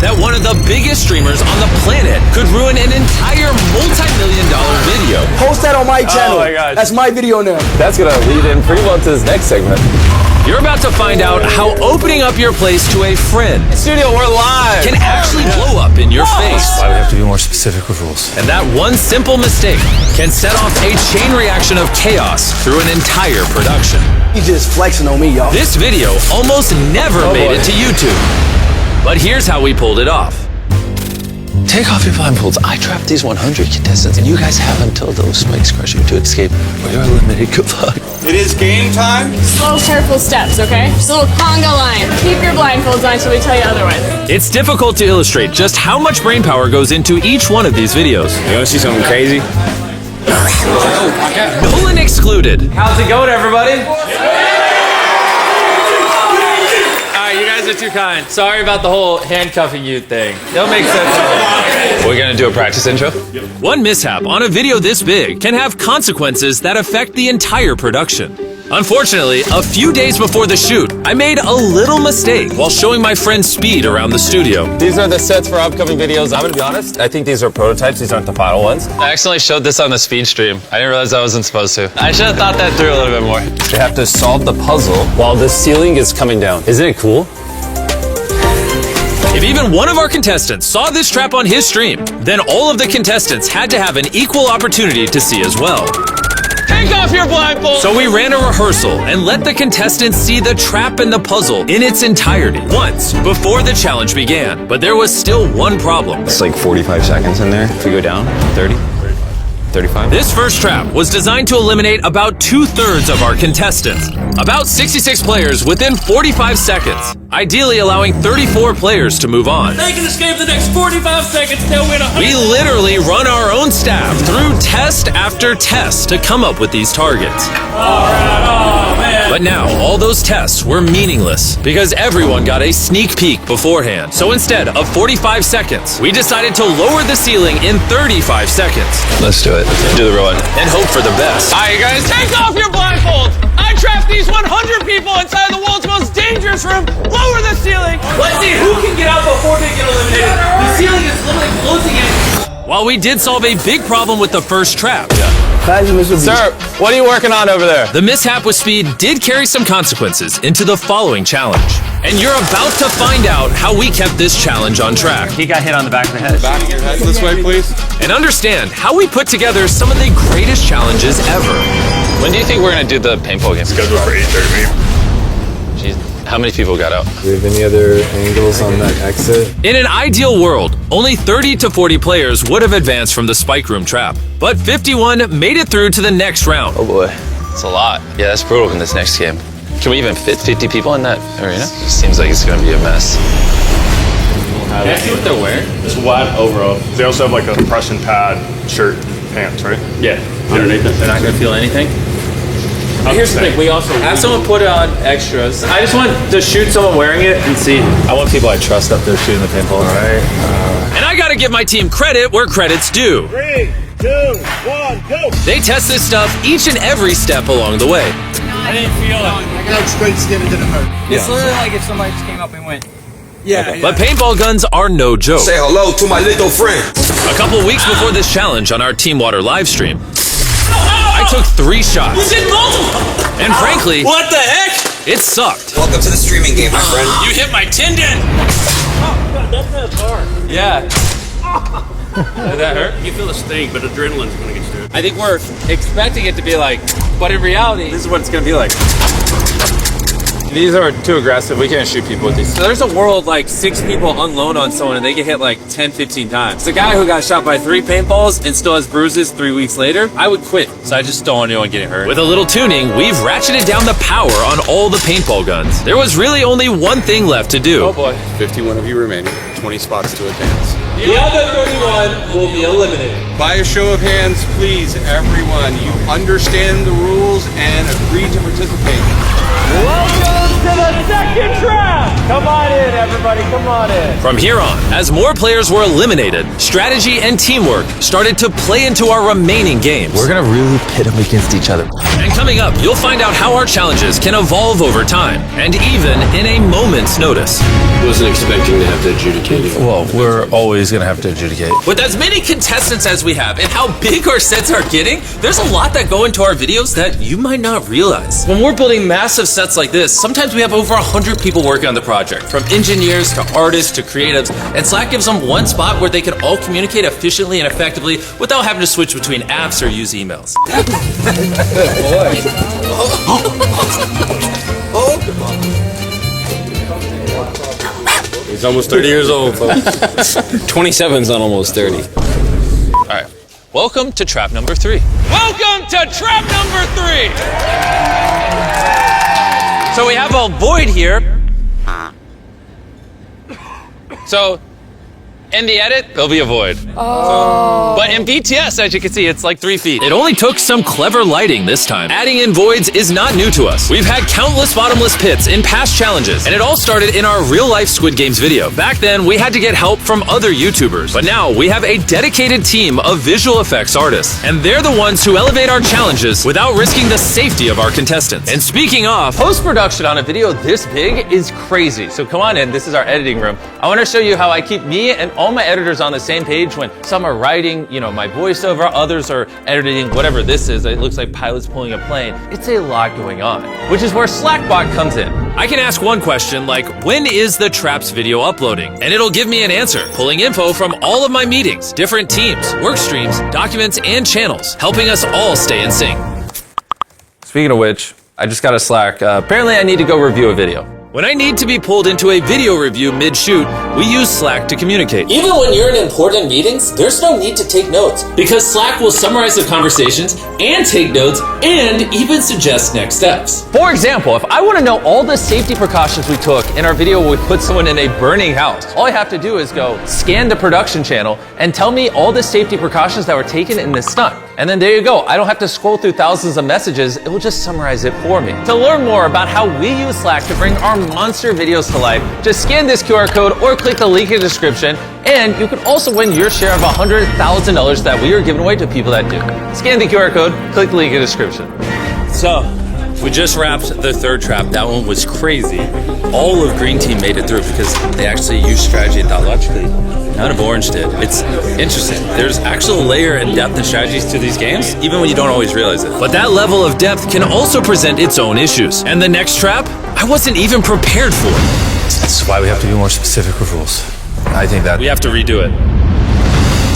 that one of the biggest streamers on the planet could ruin an entire multi-million-dollar video. Post that on my channel. Oh my gosh. That's my video now. That's gonna lead in pretty well to this next segment. You're about to find out how opening up your place to a friend Studio, we're live! can actually blow up in your face. Why we have to be more specific with rules. And that one simple mistake can set off a chain reaction of chaos through an entire production. He's just flexing on me, y'all. This video almost never made it to YouTube. But here's how we pulled it off. Take off your blindfolds. I trapped these 100 contestants, and you guys have until those spikes crush you to escape, or you're eliminated. Good luck. It is game time. Slow, careful steps, okay? Just a little conga line. Keep your blindfolds on until we tell you otherwise. It's difficult to illustrate just how much brain power goes into each one of these videos. You wanna see something crazy? Nolan excluded. How's it going, everybody? You guys are too kind. Sorry about the whole handcuffing you thing. It'll make sense. We're gonna do a practice intro? One mishap on a video this big can have consequences that affect the entire production. Unfortunately, a few days before the shoot, I made a little mistake while showing my friend Speed around the studio. These are the sets for upcoming videos. I'm gonna be honest, I think these are prototypes. These aren't the final ones. I accidentally showed this on the Speed stream. I didn't realize I wasn't supposed to. I should have thought that through a little bit more. You have to solve the puzzle while the ceiling is coming down. Isn't it cool? If even one of our contestants saw this trap on his stream, then all of the contestants had to have an equal opportunity to see as well. Take off your blindfold! So we ran a rehearsal and let the contestants see the trap and the puzzle in its entirety once before the challenge began. But there was still one problem. It's like 45 seconds in there. If we go down, 30, 35. This first trap was designed to eliminate about 2/3 of our contestants. About 66 players within 45 seconds, ideally allowing 34 players to move on. They can escape the next 45 seconds, they'll win 100. We literally run our own staff through test after test to come up with these targets. Oh, man. But now, all those tests were meaningless because everyone got a sneak peek beforehand. So instead of 45 seconds, we decided to lower the ceiling in 35 seconds. Let's do it. Do the real one. And hope for the best. All right, you guys, Take off your blindfolds! I trapped these 100 people inside the world's most dangerous room. Lower the ceiling. Let's see who can get out before they get eliminated. The ceiling is literally closing in. While we did solve a big problem with the first trap, sir, what are you working on over there? the mishap with Speed did carry some consequences into the following challenge. And you're about to find out how we kept this challenge on track. He got hit on the back of the head. Back your head this way, please. And understand how we put together some of the greatest challenges ever. When do you think we're gonna do the paintball game? Scheduled for 8:30. Jeez, how many people got out? Do you have any other angles on that exit? In an ideal world, only 30 to 40 players would have advanced from the spike room trap. But 51 made it through to the next round. Oh boy, it's a lot. Yeah, that's brutal in this next game. Can we even fit 50 people in that arena? It seems like it's gonna be a mess. Can I see what they're wearing? It's wide overall. They also have like a compression pad, shirt, pants, right? Yeah, underneath it. They're not gonna feel anything? Here's the thing, we also have someone put on extras. I just want to shoot someone wearing it and see. I want people I trust up there shooting the paintball. All right. And I gotta give my team credit where credit's due. 3, 2, 1, go! They test this stuff each and every step along the way. I didn't feel it. I got straight skin and didn't hurt. It's literally like if somebody just came up and went. But paintball guns are no joke. Say hello to my little friend. A couple weeks before this challenge on our Team Water live stream, I took 3 shots. You did multiple. And frankly, What the heck? it sucked. Welcome to the streaming game, my friend. You hit my tendon. That's hard. Yeah. Did that hurt? You feel the sting, but adrenaline's gonna get you. I think we're expecting it to be like, but in reality, this is what it's gonna be like. These are too aggressive. We can't shoot people with these. So there's a world like 6 people unload on someone and they get hit like 10, 15 times. The guy who got shot by 3 paintballs and still has bruises 3 weeks later, I would quit. So I just don't want anyone getting hurt. With a little tuning, we've ratcheted down the power on all the paintball guns. There was really only one thing left to do. Oh boy. 51 of you remaining. 20 spots to advance. The other 31 will be eliminated. By a show of hands, please, everyone, you understand the rules and agree to participate. Welcome to the second trap! Come on in, everybody, come on in. From here on, as more players were eliminated, strategy and teamwork started to play into our remaining games. We're gonna really pit them against each other. And coming up, you'll find out how our challenges can evolve over time, and even in a moment's notice. Wasn't expecting to have to adjudicate adjudicate? Well, we're always gonna have to adjudicate. With as many contestants as we have and how big our sets are getting, there's a lot that go into our videos that you might not realize. When we're building massive sets like this, sometimes we have over 100 people working on the project, from engineers to artists to creatives, and Slack gives them one spot where they can all communicate efficiently and effectively without having to switch between apps or use emails. He's almost 30 years old, folks. 27's not almost 30. All right, welcome to trap number 3. Welcome to trap number 3. So we have a void here. So in the edit, there'll be a void. But in BTS, as you can see, it's like 3 feet. It only took some clever lighting this time. Adding in voids is not new to us. We've had countless bottomless pits in past challenges, and it all started in our real-life Squid Games video. Back then, we had to get help from other YouTubers, but now we have a dedicated team of visual effects artists, and they're the ones who elevate our challenges without risking the safety of our contestants. And speaking of, post-production on a video this big is crazy. So come on in, this is our editing room. I want to show you how I keep me and all my editors on the same page when some are writing, my voiceover, others are editing whatever this is. It looks like pilots pulling a plane. It's a lot going on, which is where Slackbot comes in. I can ask one question like, when is the Traps video uploading? And it'll give me an answer, pulling info from all of my meetings, different teams, work streams, documents, and channels, helping us all stay in sync. Speaking of which, I just got a Slack. Apparently I need to go review a video. When I need to be pulled into a video review mid-shoot, we use Slack to communicate. Even when you're in important meetings, there's no need to take notes, because Slack will summarize the conversations and take notes and even suggest next steps. For example, if I want to know all the safety precautions we took in our video where we put someone in a burning house, all I have to do is go scan the production channel and tell me all the safety precautions that were taken in this stunt. And then there you go. I don't have to scroll through thousands of messages. It will just summarize it for me. To learn more about how we use Slack to bring our monster videos to life, just scan this QR code or click the link in the description, and you can also win your share of $100,000 that we are giving away to people that do. Scan the QR code, click the link in the description. So, we just wrapped the 3rd trap. That one was crazy. All of Green Team made it through because they actually used strategy and thought logically. None of Orange did. It's interesting. There's actual layer and depth and strategies to these games, even when you don't always realize it. But that level of depth can also present its own issues. And the next trap, I wasn't even prepared for. That's why we have to be more specific with rules. I think that We have to redo it.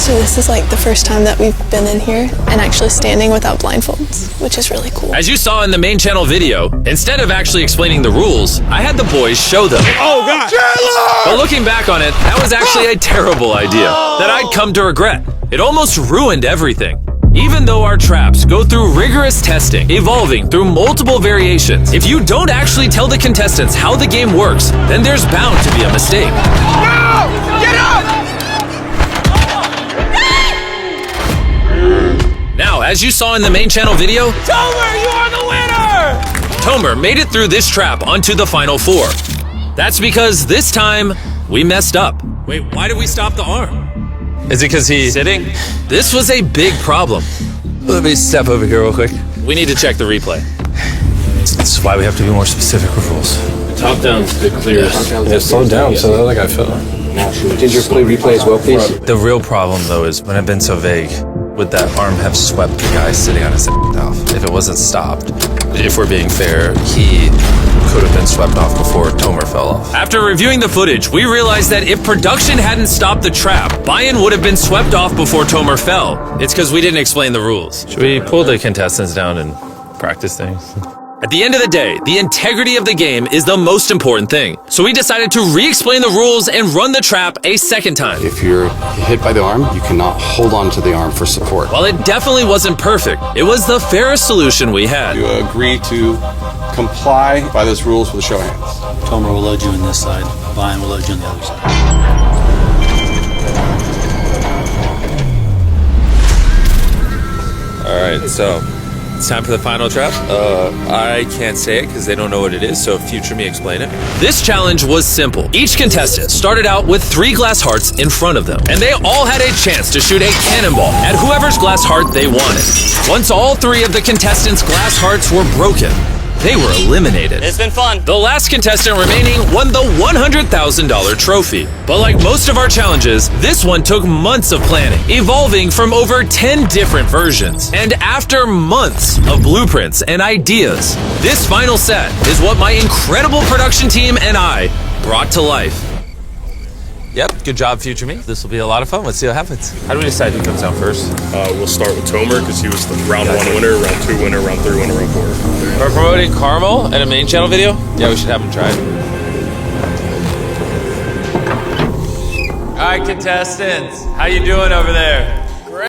So this is like the first time that we've been in here and actually standing without blindfolds, which is really cool. As you saw in the main channel video, instead of actually explaining the rules, I had the boys show them. Oh, God. But looking back on it, that was actually a terrible idea that I'd come to regret. It almost ruined everything. Even though our traps go through rigorous testing, evolving through multiple variations, if you don't actually tell the contestants how the game works, then there's bound to be a mistake. No! Get up! Now, as you saw in the main channel video, Tomer, you are the winner! Tomer made it through this trap onto the final 4. That's because this time, we messed up. Wait, why did we stop the arm? Is it because he's sitting? This was a big problem. Let me step over here real quick. We need to check the replay. That's why we have to be more specific with rules. Top down's the clearest. Yeah, slow down so the other guy fell. Did your play replay as well, please? The real problem, though, is when I've been so vague, would that arm have swept the guy sitting on his off? If it wasn't stopped, if we're being fair, he could have been swept off before Tomer fell off. After reviewing the footage, we realized that if production hadn't stopped the trap, Bayan would have been swept off before Tomer fell. It's because we didn't explain the rules. Should we pull the contestants down and practice things? At the end of the day, the integrity of the game is the most important thing. So we decided to re-explain the rules and run the trap a second time. If you're hit by the arm, you cannot hold on to the arm for support. While it definitely wasn't perfect, it was the fairest solution we had. You agree to comply by those rules with a show of hands. Tomer will load you on this side. Bayan will load you on the other side. All right, so it's time for the final trap. I can't say it because they don't know what it is, so future me explain it. This challenge was simple. Each contestant started out with 3 glass hearts in front of them, and they all had a chance to shoot a cannonball at whoever's glass heart they wanted. Once all 3 of the contestants' glass hearts were broken, they were eliminated. It's been fun. The last contestant remaining won the $100,000 trophy. But like most of our challenges, this one took months of planning, evolving from over 10 different versions. And after months of blueprints and ideas, this final set is what my incredible production team and I brought to life. Yep, good job, future me. This will be a lot of fun. Let's see what happens. How do we decide who comes out first? We'll start with Tomer because he was the round 1 winner, round 2 winner, round 3 winner, round 4. We're promoting Carmel in a main channel video? Yeah, we should have him try it. All right, contestants, how you doing over there?